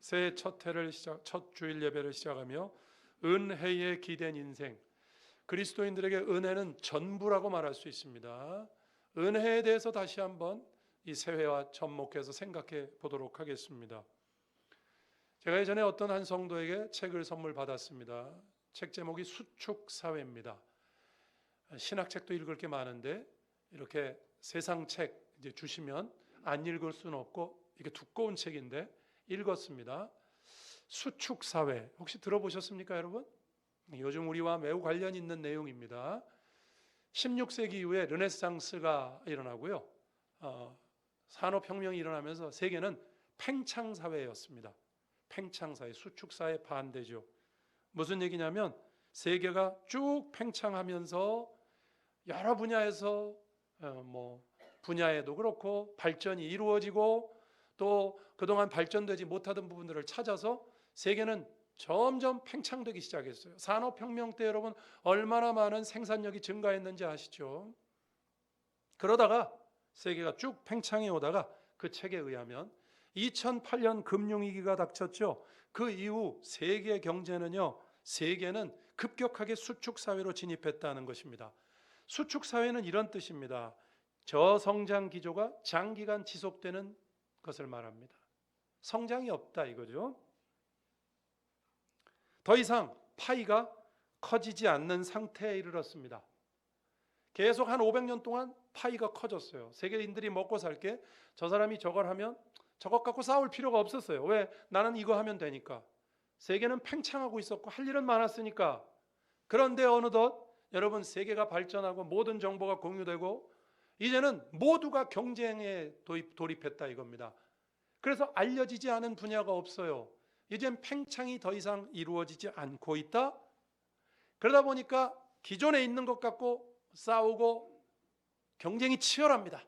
새해 첫 주일 예배를 시작하며 은혜에 기댄 인생, 그리스도인들에게 은혜는 전부라고 말할 수 있습니다. 은혜에 대해서 다시 한번 이 새해와 접목해서 생각해 보도록 하겠습니다. 제가 예전에 어떤 한 성도에게 책을 선물 받았습니다. 책 제목이 수축사회입니다. 신학책도 읽을 게 많은데 이렇게 세상 책 이제 주시면 안 읽을 수는 없고 이게 두꺼운 책인데 읽었습니다. 수축사회 혹시 들어보셨습니까, 여러분? 요즘 우리와 매우 관련 있는 내용입니다. 16세기 이후에 르네상스가 일어나고요. 산업혁명이 일어나면서 세계는 팽창사회였습니다. 팽창사회, 수축사회 반대죠. 무슨 얘기냐면 세계가 쭉 팽창하면서 여러 분야에서 분야에도 그렇고 발전이 이루어지고 또 그동안 발전되지 못하던 부분들을 찾아서 세계는 점점 팽창되기 시작했어요. 산업혁명 때 여러분 얼마나 많은 생산력이 증가했는지 아시죠? 그러다가 세계가 쭉 팽창해 오다가 그 책에 의하면 2008년 금융위기가 닥쳤죠. 그 이후 세계 경제는요, 세계는 급격하게 수축사회로 진입했다는 것입니다. 수축사회는 이런 뜻입니다. 저성장 기조가 장기간 지속되는 것을 말합니다. 성장이 없다 이거죠. 더 이상 파이가 커지지 않는 상태에 이르렀습니다. 계속 한 500년 동안 파이가 커졌어요. 세계인들이 먹고 살게 저 사람이 저걸 하면 저것 갖고 싸울 필요가 없었어요. 왜? 나는 이거 하면 되니까. 세계는 팽창하고 있었고 할 일은 많았으니까. 그런데 어느덧 여러분 세계가 발전하고 모든 정보가 공유되고 이제는 모두가 경쟁에 돌입했다 이겁니다. 그래서 알려지지 않은 분야가 없어요. 이젠 팽창이 더 이상 이루어지지 않고 있다. 그러다 보니까 기존에 있는 것 갖고 싸우고 경쟁이 치열합니다.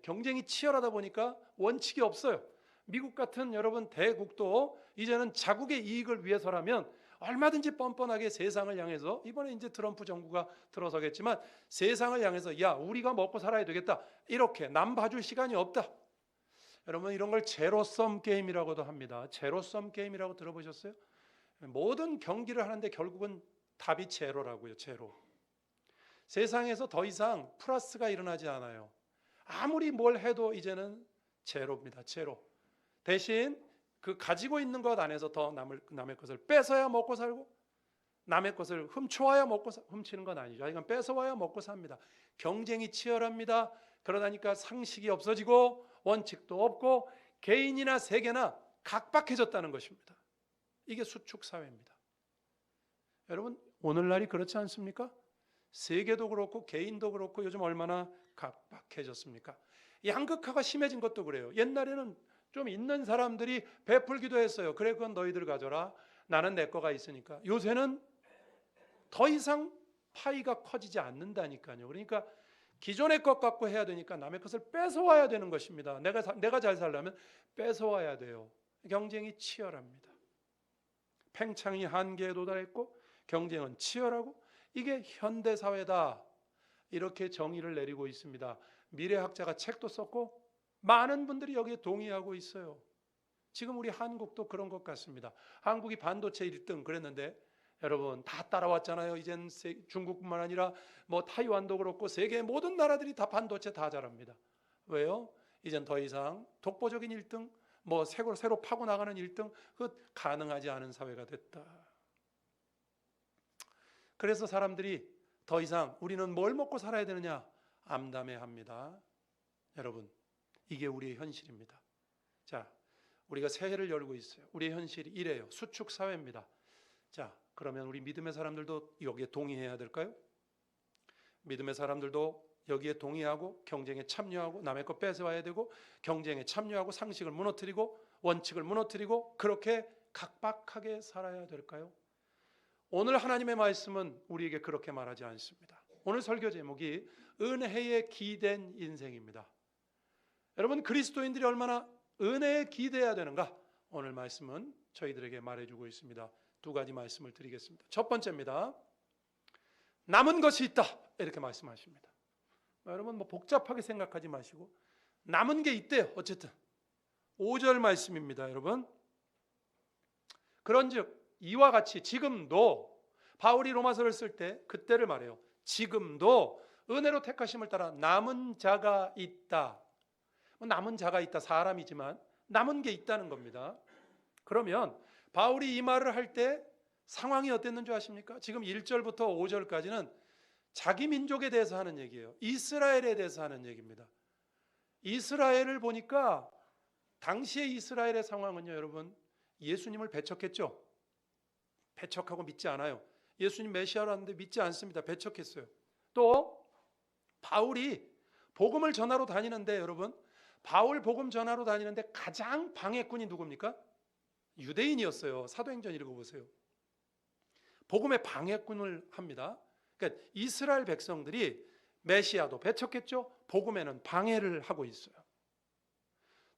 경쟁이 치열하다 보니까 원칙이 없어요. 미국 같은 여러분 대국도 이제는 자국의 이익을 위해서라면 얼마든지 뻔뻔하게 세상을 향해서, 이번에 이제 트럼프 정부가 들어서겠지만 세상을 향해서 야 우리가 먹고 살아야 되겠다 이렇게 남 봐줄 시간이 없다. 여러분 이런 걸 제로섬 게임이라고도 합니다. 제로섬 게임이라고 들어보셨어요? 모든 경기를 하는데 결국은 답이 제로라고요. 제로. 세상에서 더 이상 플러스가 일어나지 않아요. 아무리 뭘 해도 이제는 제로입니다. 제로. 대신 그 가지고 있는 것 안에서 더 남의 것을 뺏어야 먹고 살고 남의 것을 훔쳐와야 훔치는 건 아니죠. 이건 뺏어와야 먹고 삽니다. 경쟁이 치열합니다. 그러다니까 상식이 없어지고 원칙도 없고 개인이나 세계나 각박해졌다는 것입니다. 이게 수축사회입니다. 여러분 오늘날이 그렇지 않습니까? 세계도 그렇고 개인도 그렇고 요즘 얼마나 각박해졌습니까? 양극화가 심해진 것도 그래요. 옛날에는 좀 있는 사람들이 베풀기도 했어요. 그래 그건 너희들 가져라. 나는 내 거가 있으니까. 요새는 더 이상 파이가 커지지 않는다니까요. 그러니까 기존의 것 갖고 해야 되니까 남의 것을 뺏어와야 되는 것입니다. 내가 잘 살려면 뺏어와야 돼요. 경쟁이 치열합니다. 팽창이 한계에 도달했고 경쟁은 치열하고 이게 현대사회다. 이렇게 정의를 내리고 있습니다. 미래학자가 책도 썼고 많은 분들이 여기에 동의하고 있어요. 지금 우리 한국도 그런 것 같습니다. 한국이 반도체 1등 그랬는데 여러분 다 따라왔잖아요. 이젠 중국뿐만 아니라 타이완도 그렇고 세계 모든 나라들이 다 반도체 다 잘합니다. 왜요? 이젠 더 이상 독보적인 1등 새로 파고 나가는 1등 그 가능하지 않은 사회가 됐다. 그래서 사람들이 더 이상 우리는 뭘 먹고 살아야 되느냐 암담해합니다. 여러분 이게 우리의 현실입니다. 자, 우리가 새해를 열고 있어요. 우리의 현실이 이래요. 수축사회입니다. 자, 그러면 우리 믿음의 사람들도 여기에 동의해야 될까요? 믿음의 사람들도 여기에 동의하고 경쟁에 참여하고 남의 것 뺏어와야 되고 경쟁에 참여하고 상식을 무너뜨리고 원칙을 무너뜨리고 그렇게 각박하게 살아야 될까요? 오늘 하나님의 말씀은 우리에게 그렇게 말하지 않습니다. 오늘 설교 제목이 은혜에 기댄 인생입니다. 여러분 그리스도인들이 얼마나 은혜에 기대해야 되는가? 오늘 말씀은 저희들에게 말해주고 있습니다. 두 가지 말씀을 드리겠습니다. 첫 번째입니다. 남은 것이 있다 이렇게 말씀하십니다. 여러분 복잡하게 생각하지 마시고 남은 게 있대요. 어쨌든 5절 말씀입니다. 여러분 그런즉 이와 같이 지금도 바울이 로마서를 쓸 때 그때를 말해요. 지금도 은혜로 택하심을 따라 남은 자가 있다. 남은 자가 있다. 사람이지만 남은 게 있다는 겁니다. 그러면 바울이 이 말을 할 때 상황이 어땠는 줄 아십니까? 지금 1절부터 5절까지는 자기 민족에 대해서 하는 얘기예요. 이스라엘에 대해서 하는 얘기입니다. 이스라엘을 보니까 당시의 이스라엘의 상황은요, 여러분, 예수님을 배척했죠. 배척하고 믿지 않아요. 예수님 메시아라는데 믿지 않습니다. 배척했어요. 또 바울이 복음을 전하러 다니는데, 여러분, 바울 복음 전하러 다니는데 가장 방해꾼이 누굽니까? 유대인이었어요. 사도행전 읽어보세요. 복음의 방해꾼을 합니다. 그러니까 이스라엘 백성들이 메시아도 배척했죠. 복음에는 방해를 하고 있어요.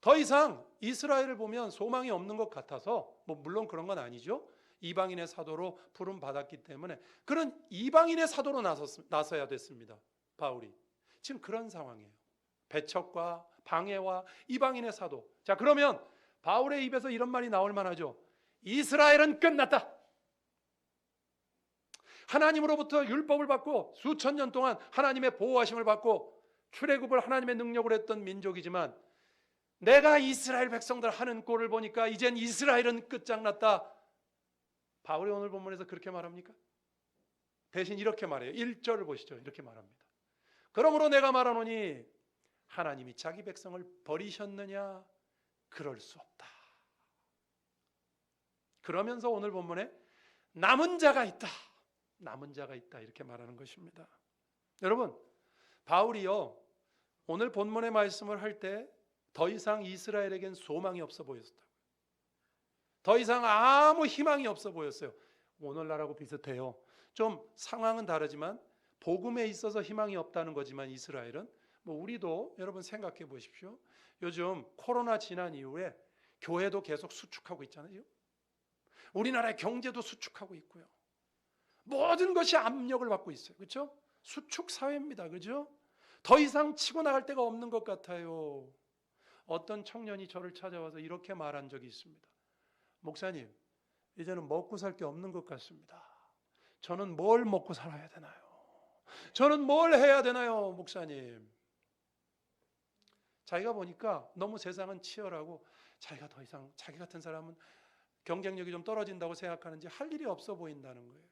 더 이상 이스라엘을 보면 소망이 없는 것 같아서, 물론 그런 건 아니죠. 이방인의 사도로 부름 받았기 때문에 그런 이방인의 사도로 나서야 됐습니다. 바울이 지금 그런 상황이에요. 배척과 방해와 이방인의 사도. 자, 그러면 바울의 입에서 이런 말이 나올 만하죠. 이스라엘은 끝났다. 하나님으로부터 율법을 받고 수천 년 동안 하나님의 보호하심을 받고 출애굽을 하나님의 능력으로 했던 민족이지만, 내가 이스라엘 백성들 하는 꼴을 보니까 이젠 이스라엘은 끝장났다. 바울이 오늘 본문에서 그렇게 말합니까? 대신 이렇게 말해요. 1절을 보시죠. 이렇게 말합니다. 그러므로 내가 말하노니 하나님이 자기 백성을 버리셨느냐? 그럴 수 없다. 그러면서 오늘 본문에 남은 자가 있다. 남은 자가 있다. 이렇게 말하는 것입니다. 여러분, 바울이요, 오늘 본문의 말씀을 할 때 더 이상 이스라엘에겐 소망이 없어 보였다. 더 이상 아무 희망이 없어 보였어요. 오늘날하고 비슷해요. 좀 상황은 다르지만 복음에 있어서 희망이 없다는 거지만 이스라엘은, 우리도 여러분 생각해 보십시오. 요즘 코로나 지난 이후에 교회도 계속 수축하고 있잖아요. 우리나라의 경제도 수축하고 있고요. 모든 것이 압력을 받고 있어요. 그렇죠? 수축 사회입니다. 그렇죠? 더 이상 치고 나갈 데가 없는 것 같아요. 어떤 청년이 저를 찾아와서 이렇게 말한 적이 있습니다. 목사님, 이제는 먹고 살 게 없는 것 같습니다. 저는 뭘 먹고 살아야 되나요? 저는 뭘 해야 되나요, 목사님? 자기가 보니까 너무 세상은 치열하고 자기가 더 이상, 자기 같은 사람은 경쟁력이 좀 떨어진다고 생각하는지 할 일이 없어 보인다는 거예요.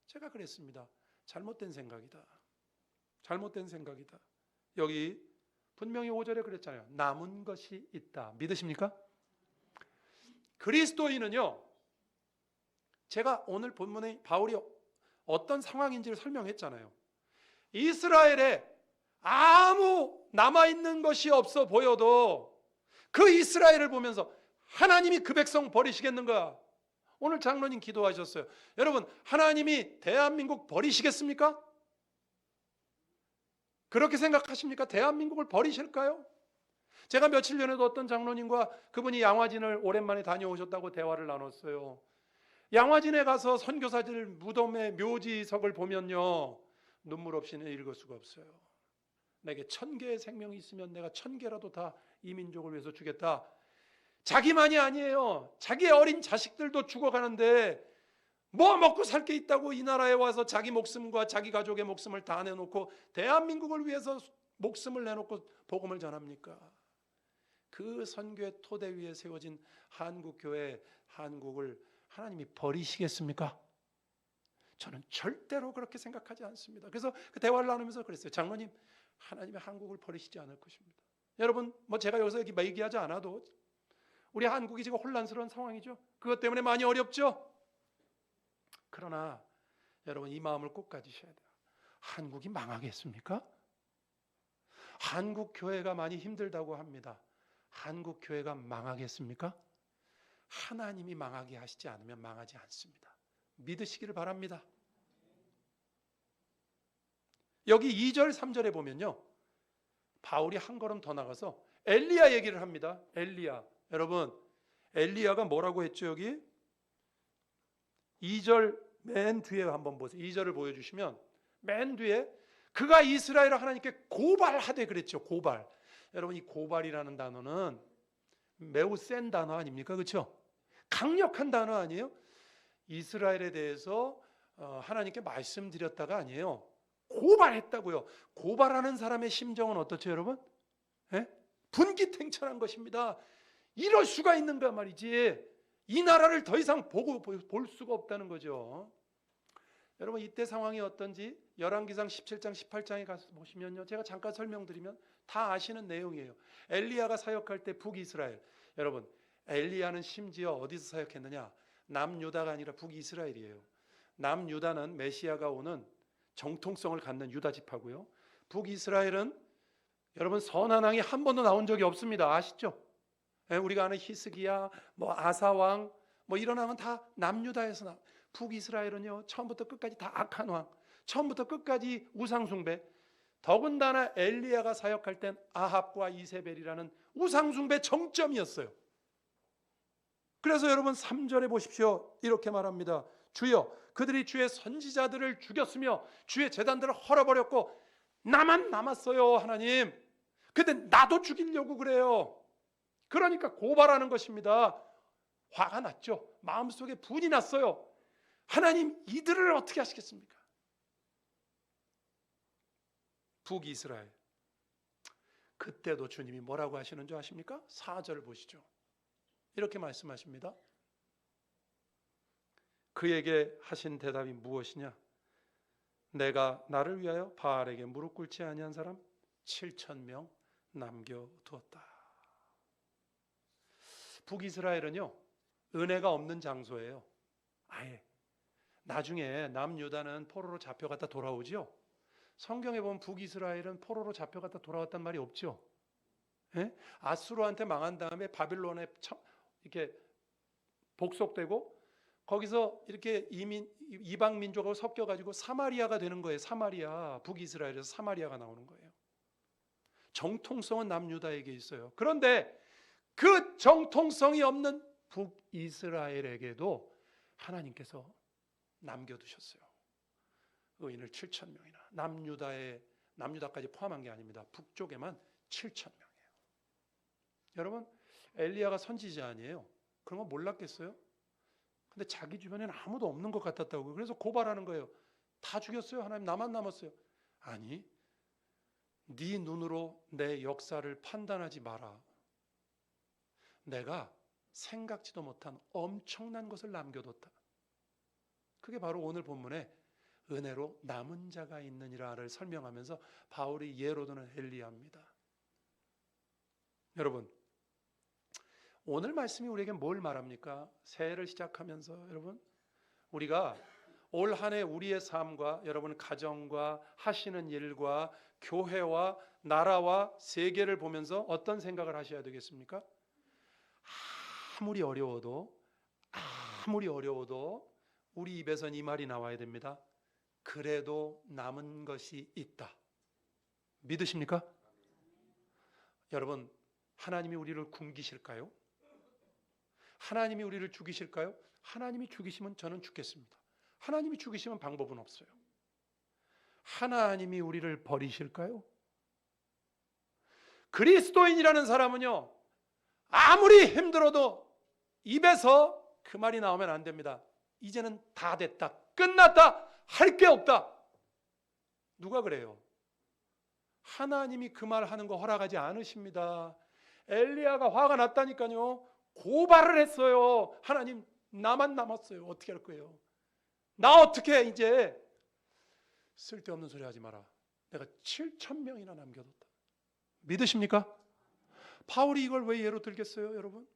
제가 그랬습니다. 잘못된 생각이다. 잘못된 생각이다. 여기 분명히 5절에 그랬잖아요. 남은 것이 있다. 믿으십니까? 그리스도인은요, 제가 오늘 본문에 바울이 어떤 상황인지를 설명했잖아요. 이스라엘에 아무 남아있는 것이 없어 보여도 그 이스라엘을 보면서 하나님이 그 백성 버리시겠는가? 오늘 장로님 기도하셨어요. 여러분, 하나님이 대한민국 버리시겠습니까? 그렇게 생각하십니까? 대한민국을 버리실까요? 제가 며칠 전에도 어떤 장로님과 그분이 양화진을 오랜만에 다녀오셨다고 대화를 나눴어요. 양화진에 가서 선교사들 무덤의 묘지석을 보면요, 눈물 없이는 읽을 수가 없어요. 내게 1000개의 생명이 있으면 내가 1000개라도 다 이 민족을 위해서 주겠다. 자기만이 아니에요. 자기의 어린 자식들도 죽어가는데 뭐 먹고 살 게 있다고 이 나라에 와서 자기 목숨과 자기 가족의 목숨을 다 내놓고 대한민국을 위해서 목숨을 내놓고 복음을 전합니까? 그 선교의 토대 위에 세워진 한국교회, 한국을 하나님이 버리시겠습니까? 저는 절대로 그렇게 생각하지 않습니다. 그래서 그 대화를 나누면서 그랬어요. 장로님, 하나님이 한국을 버리시지 않을 것입니다. 여러분, 제가 여기서 얘기하지 않아도 우리 한국이 지금 혼란스러운 상황이죠. 그것 때문에 많이 어렵죠. 그러나 여러분, 이 마음을 꼭 가지셔야 돼요. 한국이 망하겠습니까? 한국 교회가 많이 힘들다고 합니다. 한국 교회가 망하겠습니까? 하나님이 망하게 하시지 않으면 망하지 않습니다. 믿으시기를 바랍니다. 여기 2절 3절에 보면요, 바울이 한 걸음 더 나가서 엘리야 얘기를 합니다. 엘리야, 여러분, 엘리야가 뭐라고 했죠? 여기 2절 맨 뒤에 한번 보세요. 2절을 보여주시면 맨 뒤에 그가 이스라엘을 하나님께 고발하되 그랬죠. 고발. 여러분, 이 고발이라는 단어는 매우 센 단어 아닙니까? 그렇죠? 강력한 단어 아니에요? 이스라엘에 대해서 하나님께 말씀드렸다가 아니에요. 고발했다고요. 고발하는 사람의 심정은 어떻죠, 여러분? 예? 분기탱천한 것입니다. 이럴 수가 있는가 말이지. 이 나라를 더 이상 볼 수가 없다는 거죠. 여러분 이때 상황이 어떤지 열왕기상 17장 18장에 가서 보시면요, 제가 잠깐 설명드리면 다 아시는 내용이에요. 엘리야가 사역할 때 북이스라엘, 여러분 엘리야는 심지어 어디서 사역했느냐? 남유다가 아니라 북이스라엘이에요. 남유다는 메시아가 오는 정통성을 갖는 유다 지파고요, 북이스라엘은 여러분 선한 왕이 한 번도 나온 적이 없습니다. 아시죠? 우리가 아는 히스기야, 아사왕, 이런 왕은 다 남유다에서 나. 북이스라엘은요, 처음부터 끝까지 다 악한 왕, 처음부터 끝까지 우상숭배. 더군다나 엘리야가 사역할 땐 아합과 이세벨이라는 우상숭배 정점이었어요. 그래서 여러분 3절에 보십시오. 이렇게 말합니다. 주여, 그들이 주의 선지자들을 죽였으며 주의 제단들을 헐어버렸고 나만 남았어요. 하나님, 근데 나도 죽이려고 그래요. 그러니까 고발하는 것입니다. 화가 났죠. 마음속에 분이 났어요. 하나님, 이들을 어떻게 하시겠습니까? 북이스라엘, 그때도 주님이 뭐라고 하시는 줄 아십니까? 4절 보시죠. 이렇게 말씀하십니다. 그에게 하신 대답이 무엇이냐? 내가 나를 위하여 바알에게 무릎 꿇지 아니한 사람 7,000명 남겨두었다. 북이스라엘은요, 은혜가 없는 장소예요. 아예. 나중에 남유다는 포로로 잡혀갔다 돌아오죠. 성경에 보면 북이스라엘은 포로로 잡혀갔다 돌아왔단 말이 없죠. 예? 아수르한테 망한 다음에 바빌론에 이렇게 복속되고 거기서 이렇게 이방 민족하고 섞여가지고 사마리아가 되는 거예요. 사마리아, 북이스라엘에서 사마리아가 나오는 거예요. 정통성은 남유다에게 있어요. 그런데 그 정통성이 없는 북이스라엘에게도 하나님께서 남겨두셨어요. 의인을 7,000명이나. 남유다까지 포함한 게 아닙니다. 북쪽에만 7,000명이에요. 여러분, 엘리야가 선지자 아니에요? 그런 거 몰랐겠어요? 근데 자기 주변에는 아무도 없는 것 같았다고. 그래서 고발하는 거예요. 다 죽였어요. 하나님, 나만 남았어요. 아니, 네 눈으로 내 역사를 판단하지 마라. 내가 생각지도 못한 엄청난 것을 남겨뒀다. 그게 바로 오늘 본문에 은혜로 남은 자가 있느니라를 설명하면서 바울이 예로 드는 엘리야입니다. 여러분, 오늘 말씀이 우리에게 뭘 말합니까? 새해를 시작하면서 여러분, 우리가 올 한 해 우리의 삶과 여러분 가정과 하시는 일과 교회와 나라와 세계를 보면서 어떤 생각을 하셔야 되겠습니까? 아무리 어려워도 우리 입에선 이 말이 나와야 됩니다. 그래도 남은 것이 있다. 믿으십니까? 여러분, 하나님이 우리를 굶기실까요? 하나님이 우리를 죽이실까요? 하나님이 죽이시면 저는 죽겠습니다. 하나님이 죽이시면 방법은 없어요. 하나님이 우리를 버리실까요? 그리스도인이라는 사람은요, 아무리 힘들어도 입에서 그 말이 나오면 안 됩니다. 이제는 다 됐다, 끝났다, 할 게 없다. 누가 그래요? 하나님이 그 말 하는 거 허락하지 않으십니다. 엘리야가 화가 났다니까요. 고발을 했어요. 하나님, 나만 남았어요. 어떻게 할 거예요? 나 어떻게 해? 이제 쓸데없는 소리 하지 마라. 내가 7,000명이나 남겨뒀다. 믿으십니까? 바울이 이걸 왜 예로 들겠어요, 여러분?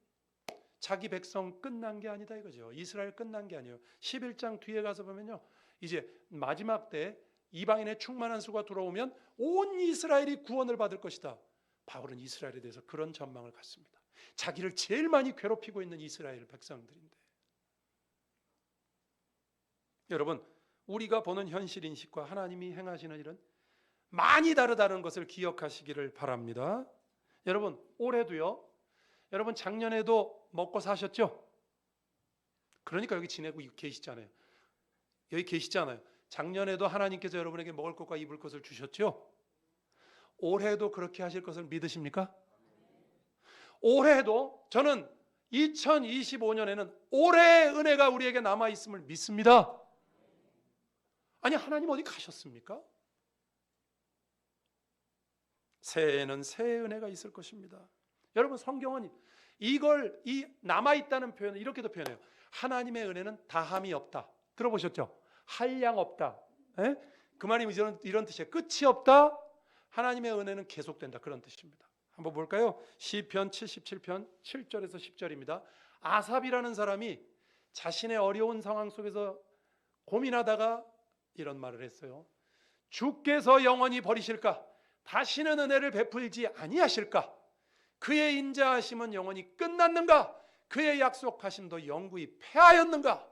자기 백성 끝난 게 아니다 이거죠. 이스라엘 끝난 게 아니에요. 11장 뒤에 가서 보면요, 이제 마지막 때 이방인의 충만한 수가 돌아오면 온 이스라엘이 구원을 받을 것이다. 바울은 이스라엘에 대해서 그런 전망을 갖습니다. 자기를 제일 많이 괴롭히고 있는 이스라엘 백성들인데, 여러분, 우리가 보는 현실 인식과 하나님이 행하시는 일은 많이 다르다는 것을 기억하시기를 바랍니다. 여러분, 올해도요, 여러분 작년에도 먹고 사셨죠? 그러니까 여기 지내고 계시잖아요. 여기 계시잖아요. 작년에도 하나님께서 여러분에게 먹을 것과 입을 것을 주셨죠? 올해도 그렇게 하실 것을 믿으십니까? 올해도 저는 2025년에는 올해의 은혜가 우리에게 남아있음을 믿습니다. 아니, 하나님 어디 가셨습니까? 새해에는 새해의 은혜가 있을 것입니다. 여러분, 성경은 이걸 이 남아있다는 표현을 이렇게도 표현해요. 하나님의 은혜는 다함이 없다. 들어보셨죠? 한량 없다. 에? 그 말이 이런 뜻이에요. 끝이 없다. 하나님의 은혜는 계속된다. 그런 뜻입니다. 한번 볼까요? 시편 77편 7절에서 10절입니다. 아삽이라는 사람이 자신의 어려운 상황 속에서 고민하다가 이런 말을 했어요. 주께서 영원히 버리실까? 다시는 은혜를 베풀지 아니하실까? 그의 인자하심은 영원히 끝났는가? 그의 약속하심도 영구히 패하였는가?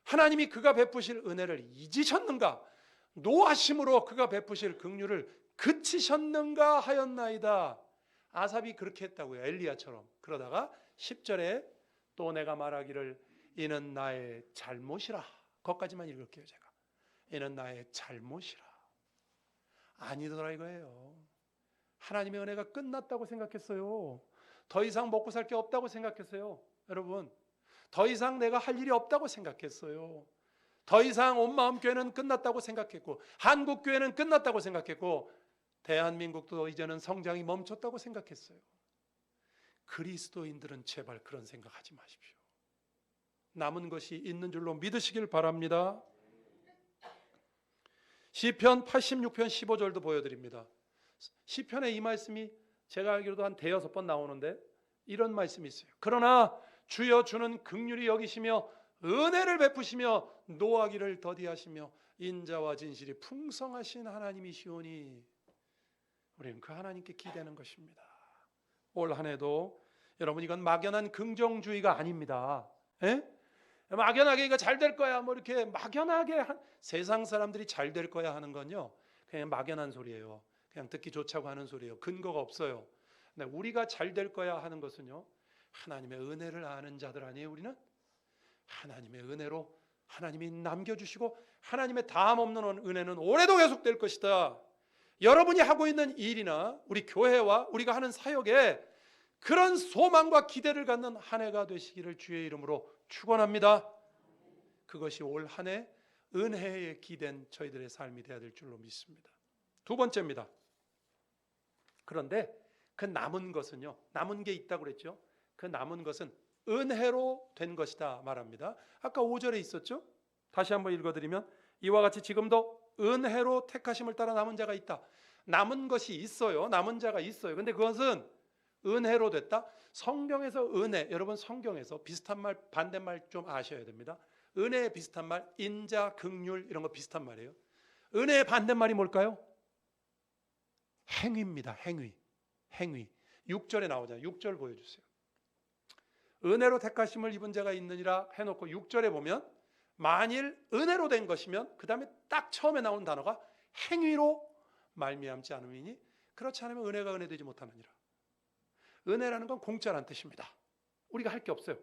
하나님이 그가 베푸실 은혜를 잊으셨는가? 노하심으로 그가 베푸실 긍휼을 그치셨는가 하였나이다. 아삽이 그렇게 했다고요. 엘리야처럼. 그러다가 10절에 또 내가 말하기를 이는 나의 잘못이라. 거기까지만 읽을게요. 제가. 이는 나의 잘못이라. 아니더라 이거예요. 하나님의 은혜가 끝났다고 생각했어요. 더 이상 먹고 살 게 없다고 생각했어요. 여러분, 더 이상 내가 할 일이 없다고 생각했어요. 더 이상 온 마음 교회는 끝났다고 생각했고, 한국 교회는 끝났다고 생각했고, 대한민국도 이제는 성장이 멈췄다고 생각했어요. 그리스도인들은 제발 그런 생각하지 마십시오. 남은 것이 있는 줄로 믿으시길 바랍니다. 시편 86편 15절도 보여드립니다. 시편에 이 말씀이 제가 알기로도 한 대여섯 번 나오는데 이런 말씀이 있어요. 그러나 주여 주는 긍휼히 여기시며 은혜를 베푸시며 노하기를 더디하시며 인자와 진실이 풍성하신 하나님이시오니 우리는 그 하나님께 기대는 것입니다. 올 한 해도 여러분, 이건 막연한 긍정주의가 아닙니다. 에? 막연하게 이거 잘 될 거야 뭐 이렇게 막연하게 세상 사람들이 잘 될 거야 하는 건요, 그냥 막연한 소리예요. 그냥 듣기 좋자고 하는 소리예요. 근거가 없어요. 근데 우리가 잘 될 거야 하는 것은요, 하나님의 은혜를 아는 자들 아니에요. 우리는 하나님의 은혜로 하나님이 남겨주시고 하나님의 다함 없는 은혜는 올해도 계속될 것이다. 여러분이 하고 있는 일이나 우리 교회와 우리가 하는 사역에 그런 소망과 기대를 갖는 한 해가 되시기를 주의 이름으로 축원합니다. 그것이 올 한 해 은혜에 기댄 저희들의 삶이 되어야 될 줄로 믿습니다. 두 번째입니다. 그런데 그 남은 것은요, 남은 게 있다고 그랬죠. 그 남은 것은 은혜로 된 것이다 말합니다. 아까 5절에 있었죠. 다시 한번 읽어드리면 이와 같이 지금도 은혜로 택하심을 따라 남은 자가 있다. 남은 것이 있어요. 남은 자가 있어요. 근데 그것은 은혜로 됐다. 성경에서 은혜, 여러분 성경에서 비슷한 말, 반대말 좀 아셔야 됩니다. 은혜에 비슷한 말, 인자, 긍휼 이런 거 비슷한 말이에요. 은혜의 반대말이 뭘까요? 행위입니다. 행위. 6절에 나오잖아요. 6절 보여주세요. 은혜로 택하심을 입은 자가 있느니라 해놓고 6절에 보면 만일 은혜로 된 것이면 그 다음에 딱 처음에 나온 단어가 행위로 말미암지 않음이니 그렇지 않으면 은혜가 은혜되지 못하느니라. 은혜라는 건 공짜란 뜻입니다. 우리가 할 게 없어요.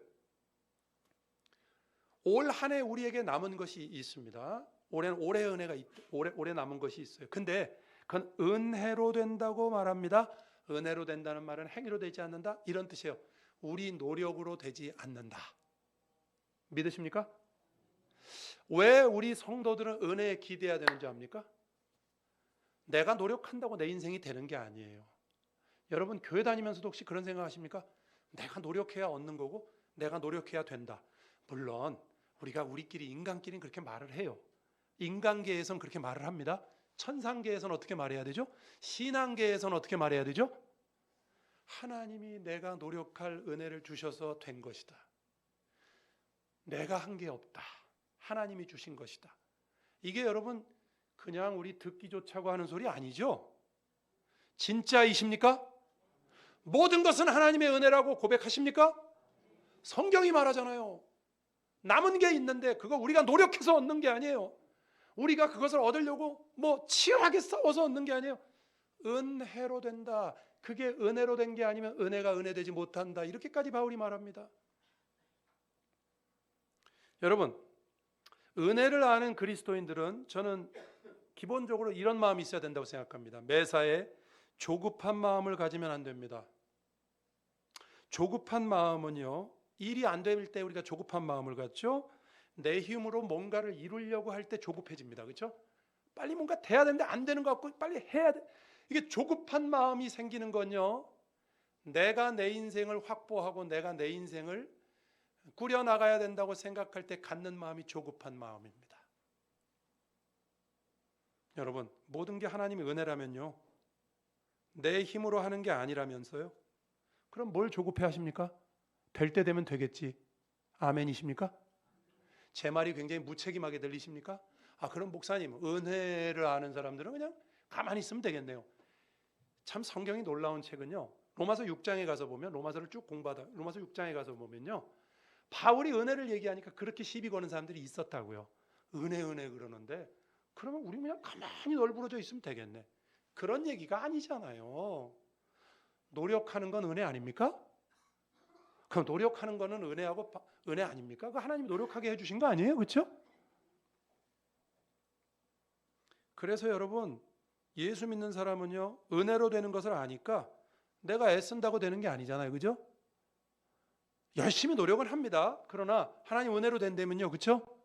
올 한 해 우리에게 남은 것이 있습니다. 올해 은혜가 올해 남은 것이 있어요. 근데 그건 은혜로 된다고 말합니다. 은혜로 된다는 말은 행위로 되지 않는다 이런 뜻이에요. 우리 노력으로 되지 않는다. 믿으십니까? 왜 우리 성도들은 은혜에 기대해야 되는지 압니까? 내가 노력한다고 내 인생이 되는 게 아니에요. 여러분 교회 다니면서도 혹시 그런 생각 하십니까? 내가 노력해야 얻는 거고 내가 노력해야 된다. 물론 우리가 우리끼리 인간끼리는 그렇게 말을 해요. 인간계에서는 그렇게 말을 합니다. 천상계에서는 어떻게 말해야 되죠? 신앙계에서는 어떻게 말해야 되죠? 하나님이 내가 노력할 은혜를 주셔서 된 것이다. 내가 한 게 없다. 하나님이 주신 것이다. 이게 여러분 그냥 우리 듣기 좋자고 하는 소리 아니죠? 진짜이십니까? 모든 것은 하나님의 은혜라고 고백하십니까? 성경이 말하잖아요. 남은 게 있는데 그거 우리가 노력해서 얻는 게 아니에요. 우리가 그것을 얻으려고 뭐 치열하게 싸워서 얻는 게 아니에요. 은혜로 된다. 그게 은혜로 된 게 아니면 은혜가 은혜되지 못한다. 이렇게까지 바울이 말합니다. 여러분, 은혜를 아는 그리스도인들은 저는 기본적으로 이런 마음이 있어야 된다고 생각합니다. 매사에 조급한 마음을 가지면 안 됩니다. 조급한 마음은요, 일이 안 될 때 우리가 조급한 마음을 갖죠. 내 힘으로 뭔가를 이루려고 할 때 조급해집니다. 그렇죠? 빨리 뭔가 돼야 되는데 안 되는 것 같고 빨리 해야 돼. 이게 조급한 마음이 생기는 건요. 내가 내 인생을 확보하고 내가 내 인생을 꾸려나가야 된다고 생각할 때 갖는 마음이 조급한 마음입니다. 여러분, 모든 게 하나님의 은혜라면요. 내 힘으로 하는 게 아니라면서요. 그럼 뭘 조급해 하십니까? 될 때 되면 되겠지. 아멘이십니까? 제 말이 굉장히 무책임하게 들리십니까? 그럼 목사님, 은혜를 아는 사람들은 그냥 가만히 있으면 되겠네요. 참 성경이 놀라운 책은요. 로마서 6장에 가서 보면, 로마서를 쭉 공부하다 로마서 6장에 가서 보면요. 바울이 은혜를 얘기하니까 그렇게 시비 거는 사람들이 있었다고요. 은혜 그러는데 그러면 우리 그냥 가만히 널브러져 있으면 되겠네. 그런 얘기가 아니잖아요. 노력하는 건 은혜 아닙니까? 그럼 노력하는 거는 은혜하고 은혜 아닙니까? 그 하나님이 노력하게 해주신 거 아니에요? 그렇죠? 그래서 여러분, 예수 믿는 사람은요, 은혜로 되는 것을 아니까 내가 애쓴다고 되는 게 아니잖아요. 그죠? 열심히 노력은 합니다. 그러나 하나님 은혜로 된다면요. 그렇죠?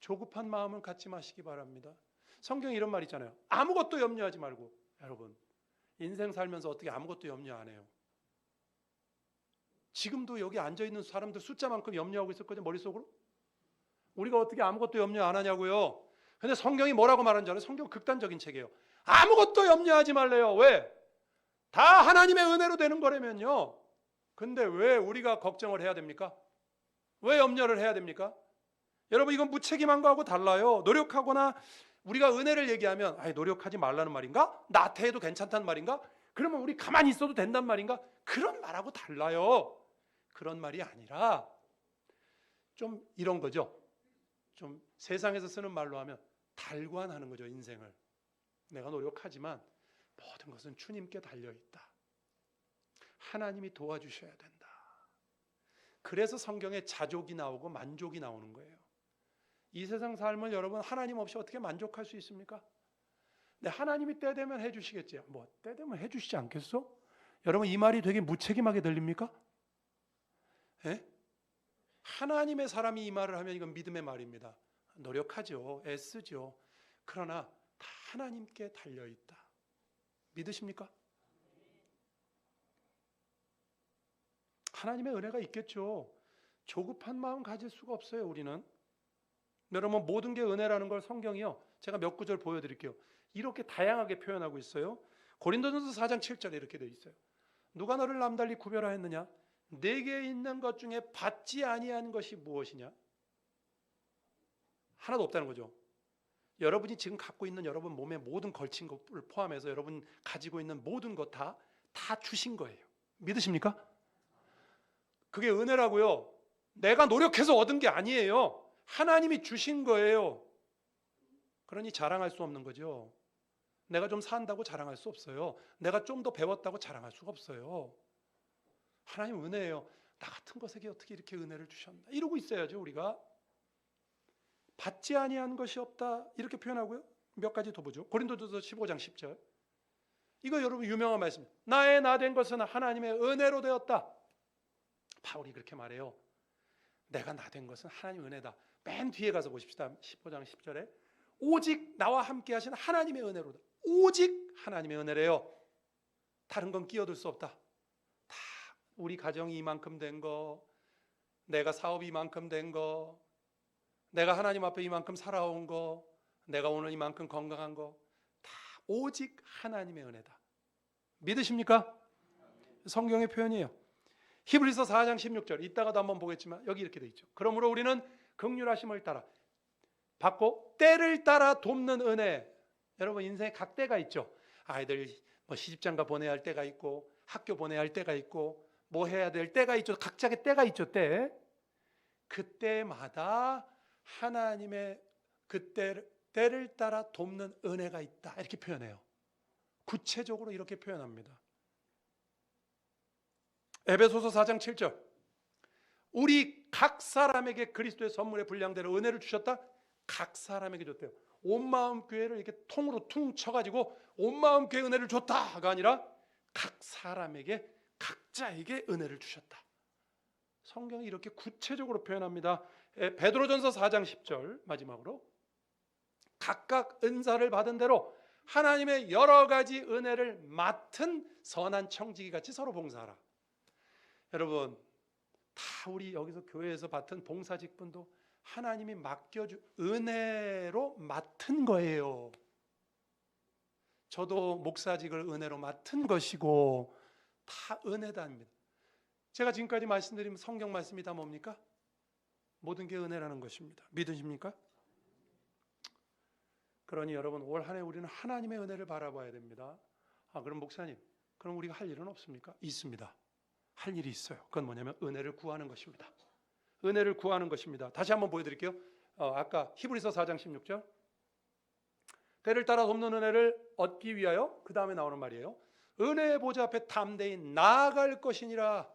조급한 마음은 갖지 마시기 바랍니다. 성경에 이런 말 있잖아요. 아무것도 염려하지 말고. 여러분, 인생 살면서 어떻게 아무것도 염려 안 해요? 지금도 여기 앉아있는 사람들 숫자만큼 염려하고 있었거든요. 머릿속으로. 우리가 어떻게 아무것도 염려 안 하냐고요. 근데 성경이 뭐라고 말하는지 알아요? 성경 극단적인 책이에요. 아무것도 염려하지 말래요. 왜? 다 하나님의 은혜로 되는 거라면요. 근데 왜 우리가 걱정을 해야 됩니까? 왜 염려를 해야 됩니까? 여러분, 이건 무책임한 거하고 달라요. 노력하거나 우리가 은혜를 얘기하면 노력하지 말라는 말인가? 나태해도 괜찮다는 말인가? 그러면 우리 가만히 있어도 된단 말인가? 그런 말하고 달라요. 그런 말이 아니라 좀 이런 거죠. 좀 세상에서 쓰는 말로 하면 달관하는 거죠. 인생을. 내가 노력하지만 모든 것은 주님께 달려있다. 하나님이 도와주셔야 된다. 그래서 성경에 자족이 나오고 만족이 나오는 거예요. 이 세상 삶을 여러분 하나님 없이 어떻게 만족할 수 있습니까? 네, 하나님이 때 되면 해주시겠지. 때 되면 해주시지 않겠어? 여러분, 이 말이 되게 무책임하게 들립니까? 예? 하나님의 사람이 이 말을 하면 이건 믿음의 말입니다. 노력하죠. 애쓰죠. 그러나 다 하나님께 달려있다. 믿으십니까? 하나님의 은혜가 있겠죠. 조급한 마음 가질 수가 없어요. 우리는. 여러분, 모든 게 은혜라는 걸 성경이요. 제가 몇 구절 보여드릴게요. 이렇게 다양하게 표현하고 있어요. 고린도전서 4장 7절에 이렇게 되어 있어요. 누가 너를 남달리 구별하였느냐? 내게 있는 것 중에 받지 아니한 것이 무엇이냐? 하나도 없다는 거죠. 여러분이 지금 갖고 있는 여러분 몸에 모든 걸친 것을 포함해서 여러분 가지고 있는 모든 것 다 주신 거예요. 믿으십니까? 그게 은혜라고요. 내가 노력해서 얻은 게 아니에요. 하나님이 주신 거예요. 그러니 자랑할 수 없는 거죠. 내가 좀 산다고 자랑할 수 없어요. 내가 좀 더 배웠다고 자랑할 수가 없어요. 하나님 은혜예요. 나 같은 것에게 어떻게 이렇게 은혜를 주셨나? 이러고 있어야죠. 우리가. 받지 아니한 것이 없다 이렇게 표현하고요. 몇 가지 더 보죠. 고린도전서 15장 10절. 이거 여러분 유명한 말씀입니다. 나의 나 된 것은 하나님의 은혜로 되었다. 바울이 그렇게 말해요. 내가 나 된 것은 하나님의 은혜다. 맨 뒤에 가서 보십시다. 15장 10절에 오직 나와 함께 하신 하나님의 은혜로다. 오직 하나님의 은혜래요. 다른 건 끼어들 수 없다. 다 우리 가정이 이만큼 된 거, 내가 사업이 이만큼 된 거, 내가 하나님 앞에 이만큼 살아온 거, 내가 오늘 이만큼 건강한 거, 다 오직 하나님의 은혜다. 믿으십니까? 성경의 표현이에요. 히브리서 4장 16절 이따가도 한번 보겠지만 여기 이렇게 돼 있죠. 그러므로 우리는 긍휼하심을 따라 받고 때를 따라 돕는 은혜. 여러분 인생에 각 때가 있죠. 아이들 시집장가 보내야 할 때가 있고 학교 보내야 할 때가 있고 뭐 해야 될 때가 있죠. 각자의 때가 있죠. 때. 그때마다 하나님의 때를 따라 돕는 은혜가 있다. 이렇게 표현해요. 구체적으로 이렇게 표현합니다. 에베소서 4장 7절 우리 각 사람에게 그리스도의 선물의 분량대로 은혜를 주셨다. 각 사람에게 줬대요. 온 마음 교회를 이렇게 통으로 퉁 쳐가지고 온 마음 교회 은혜를 줬다가 아니라 각 사람에게 각자에게 은혜를 주셨다. 성경이 이렇게 구체적으로 표현합니다. 베드로전서 4장 10절 마지막으로 각각 은사를 받은 대로 하나님의 여러 가지 은혜를 맡은 선한 청지기 같이 서로 봉사하라. 여러분 다 우리 여기서 교회에서 맡은 봉사 직분도 하나님이 맡겨준 은혜로 맡은 거예요. 저도 목사직을 은혜로 맡은 것이고 다 은혜다입니다. 제가 지금까지 말씀드린 성경 말씀이 다 뭡니까? 모든 게 은혜라는 것입니다. 믿으십니까? 그러니 여러분 올 한 해 우리는 하나님의 은혜를 바라봐야 됩니다. 그럼 목사님, 그럼 우리가 할 일은 없습니까? 있습니다. 할 일이 있어요. 그건 뭐냐면 은혜를 구하는 것입니다. 은혜를 구하는 것입니다. 다시 한번 보여드릴게요. 아까 히브리서 4장 16절 때를 따라 돕는 은혜를 얻기 위하여 그 다음에 나오는 말이에요. 은혜의 보좌 앞에 담대히 나아갈 것이니라.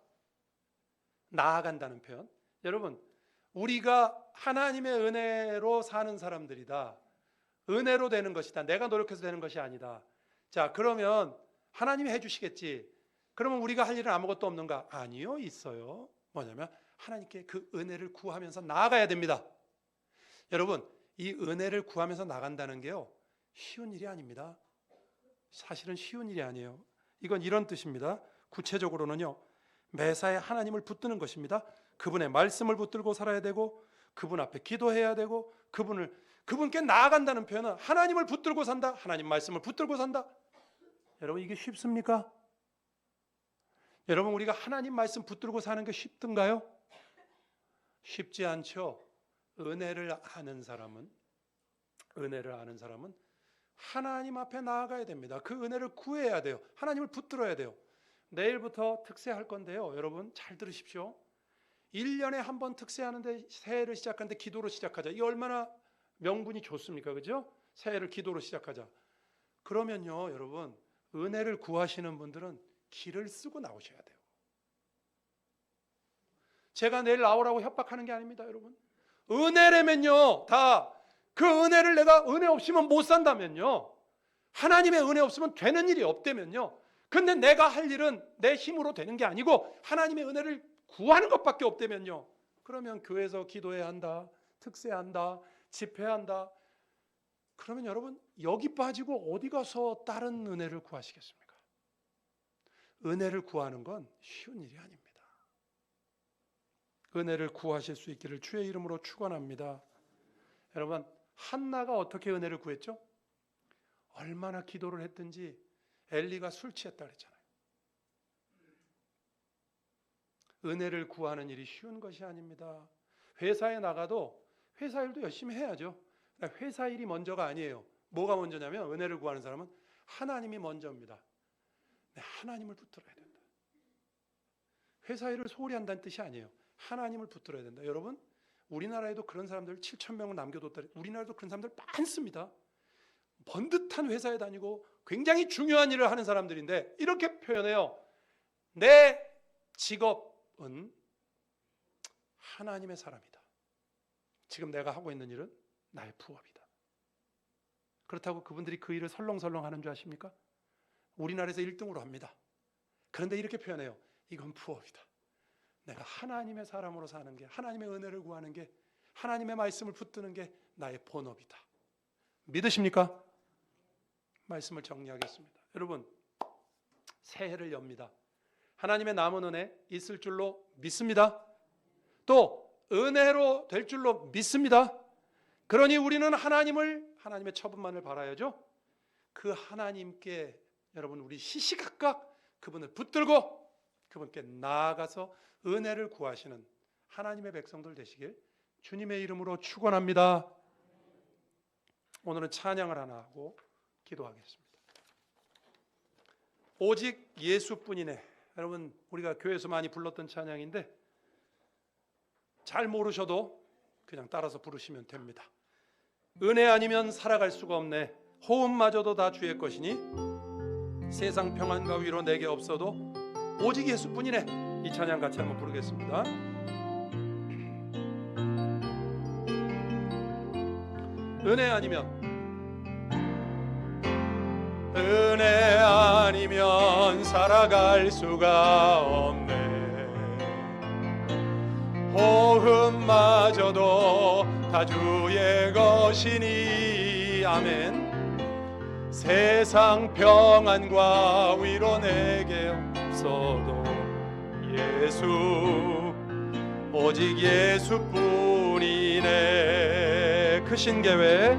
나아간다는 표현. 여러분 우리가 하나님의 은혜로 사는 사람들이다. 은혜로 되는 것이다. 내가 노력해서 되는 것이 아니다. 자, 그러면 하나님이 해주시겠지. 그러면 우리가 할 일은 아무것도 없는가? 아니요, 있어요. 뭐냐면 하나님께 그 은혜를 구하면서 나아가야 됩니다. 여러분 이 은혜를 구하면서 나간다는 게요 쉬운 일이 아닙니다. 사실은 쉬운 일이 아니에요. 이건 이런 뜻입니다. 구체적으로는요 매사에 하나님을 붙드는 것입니다. 그분의 말씀을 붙들고 살아야 되고 그분 앞에 기도해야 되고 그분께 나아간다는 표현은 하나님을 붙들고 산다. 하나님 말씀을 붙들고 산다. 여러분 이게 쉽습니까? 여러분 우리가 하나님 말씀 붙들고 사는 게 쉽던가요? 쉽지 않죠. 은혜를 아는 사람은 하나님 앞에 나아가야 됩니다. 그 은혜를 구해야 돼요. 하나님을 붙들어야 돼요. 내일부터 특세할 건데요. 여러분 잘 들으십시오. 1년에 한 번 특세하는데 새해를 시작하는데 기도로 시작하자. 이 얼마나 명분이 좋습니까? 그죠? 새해를 기도로 시작하자. 그러면요 여러분 은혜를 구하시는 분들은 길을 쓰고 나오셔야 돼요. 제가 내일 나오라고 협박하는 게 아닙니다. 여러분 은혜라면요 다 그 은혜를 내가 은혜 없이면 못 산다면요 하나님의 은혜 없으면 되는 일이 없다면요 근데 내가 할 일은 내 힘으로 되는 게 아니고 하나님의 은혜를 구하는 것밖에 없다면요 그러면 교회에서 기도해야 한다, 특세한다, 집회한다. 그러면 여러분 여기 빠지고 어디 가서 다른 은혜를 구하시겠습니까? 은혜를 구하는 건 쉬운 일이 아닙니다. 은혜를 구하실 수 있기를 주의 이름으로 축원합니다. 여러분 한나가 어떻게 은혜를 구했죠? 얼마나 기도를 했든지 엘리가 술 취했다 그랬잖아요. 은혜를 구하는 일이 쉬운 것이 아닙니다. 회사에 나가도 회사 일도 열심히 해야죠. 회사 일이 먼저가 아니에요. 뭐가 먼저냐면 은혜를 구하는 사람은 하나님이 먼저입니다. 하나님을 붙들어야 된다. 회사 일을 소홀히 한다는 뜻이 아니에요. 하나님을 붙들어야 된다. 여러분 우리나라에도 그런 사람들 7,000명을 남겨뒀다. 우리나라도 그런 사람들 많습니다. 번듯한 회사에 다니고 굉장히 중요한 일을 하는 사람들인데 이렇게 표현해요. 내 직업은 하나님의 사람이다. 지금 내가 하고 있는 일은 나의 부업이다. 그렇다고 그분들이 그 일을 설렁설렁 하는 줄 아십니까? 우리나라에서 1등으로 합니다. 그런데 이렇게 표현해요. 이건 부업이다. 내가 하나님의 사람으로 사는 게, 하나님의 은혜를 구하는 게, 하나님의 말씀을 붙드는 게 나의 본업이다. 믿으십니까? 말씀을 정리하겠습니다. 여러분 새해를 엽니다. 하나님의 남은 은혜 있을 줄로 믿습니다. 또 은혜로 될 줄로 믿습니다. 그러니 우리는 하나님의 처분만을 바라야죠. 그 하나님께 여러분 우리 시시각각 그분을 붙들고 그분께 나아가서 은혜를 구하시는 하나님의 백성들 되시길 주님의 이름으로 축원합니다. 오늘은 찬양을 하나 하고 기도하겠습니다. 오직 예수뿐이네. 여러분 우리가 교회에서 많이 불렀던 찬양인데 잘 모르셔도 그냥 따라서 부르시면 됩니다. 은혜 아니면 살아갈 수가 없네. 호흡마저도 다 주의 것이니 세상 평안과 위로 내게 없어도 오직 예수뿐이네. 이 찬양 같이 한번 부르겠습니다. 은혜 아니면 살아갈 수가 없네. 모험마저도 다 주의 것이니. 아멘. 세상 평안과 위로 내게 없어도 예수, 오직 예수뿐이네. 그 신계회,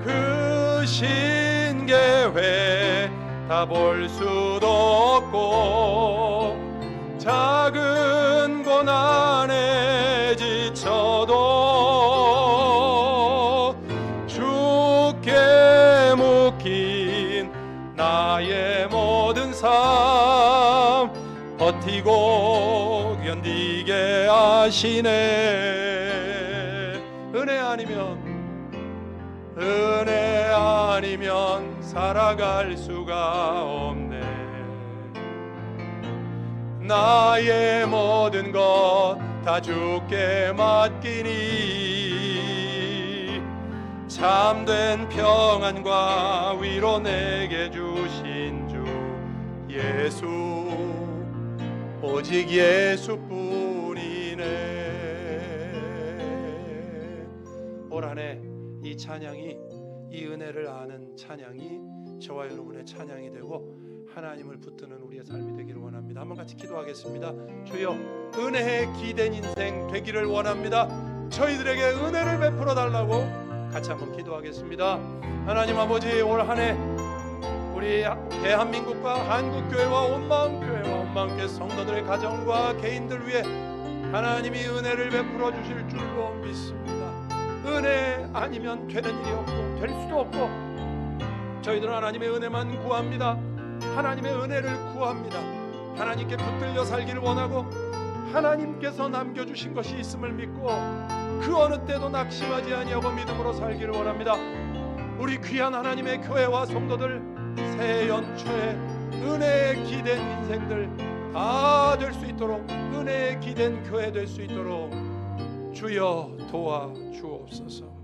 그 신계회 다 볼 수도 없고, 작은 고난에 지쳐도 주께 묶인 나의 모든 삶 버티고 견디게 하시네. 은혜 아니면 살아갈 수가 없네. 나의 모든 것 다 주께 맡기니, 참된 평안과 위로 내게 주신 주 예수, 오직 예수뿐이네. 올 한 해 이 찬양이, 이 은혜를 아는 찬양이 저와 여러분의 찬양이 되고 하나님을 붙드는 우리의 삶이 되기를 원합니다. 한번 같이 기도하겠습니다. 주여, 은혜에 기댄 인생 되기를 원합니다. 저희들에게 은혜를 베풀어 달라고 같이 한번 기도하겠습니다. 하나님 아버지, 올 한 해 우리 대한민국과 한국교회와 온마음교회와 온마음교회 성도들의 가정과 개인들 위해 하나님이 은혜를 베풀어 주실 줄로 믿습니다. 은혜 아니면 되는 일이 없고 될 수도 없고, 저희들은 하나님의 은혜만 구합니다. 하나님의 은혜를 구합니다. 하나님께 붙들려 살기를 원하고, 하나님께서 남겨주신 것이 있음을 믿고 그 어느 때도 낙심하지 아니하고 믿음으로 살기를 원합니다. 우리 귀한 하나님의 교회와 성도들 새해 연초에 은혜에 기댄 인생들 다 될 수 있도록, 은혜에 기댄 교회 될 수 있도록 주여 도와주옵소서.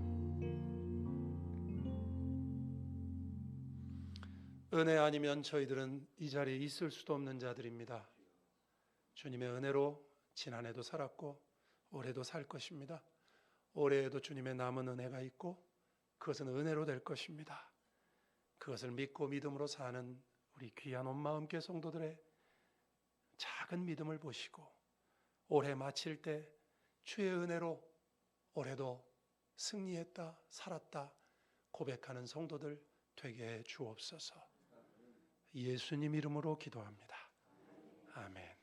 은혜 아니면 저희들은 이 자리에 있을 수도 없는 자들입니다. 주님의 은혜로 지난해도 살았고 올해도 살 것입니다. 올해에도 주님의 남은 은혜가 있고 그것은 은혜로 될 것입니다. 그것을 믿고 믿음으로 사는 우리 귀한 온마음교회 성도들의 작은 믿음을 보시고 올해 마칠 때 주의 은혜로 올해도 승리했다, 살았다 고백하는 성도들 되게 해 주옵소서. 예수님 이름으로 기도합니다. 아멘.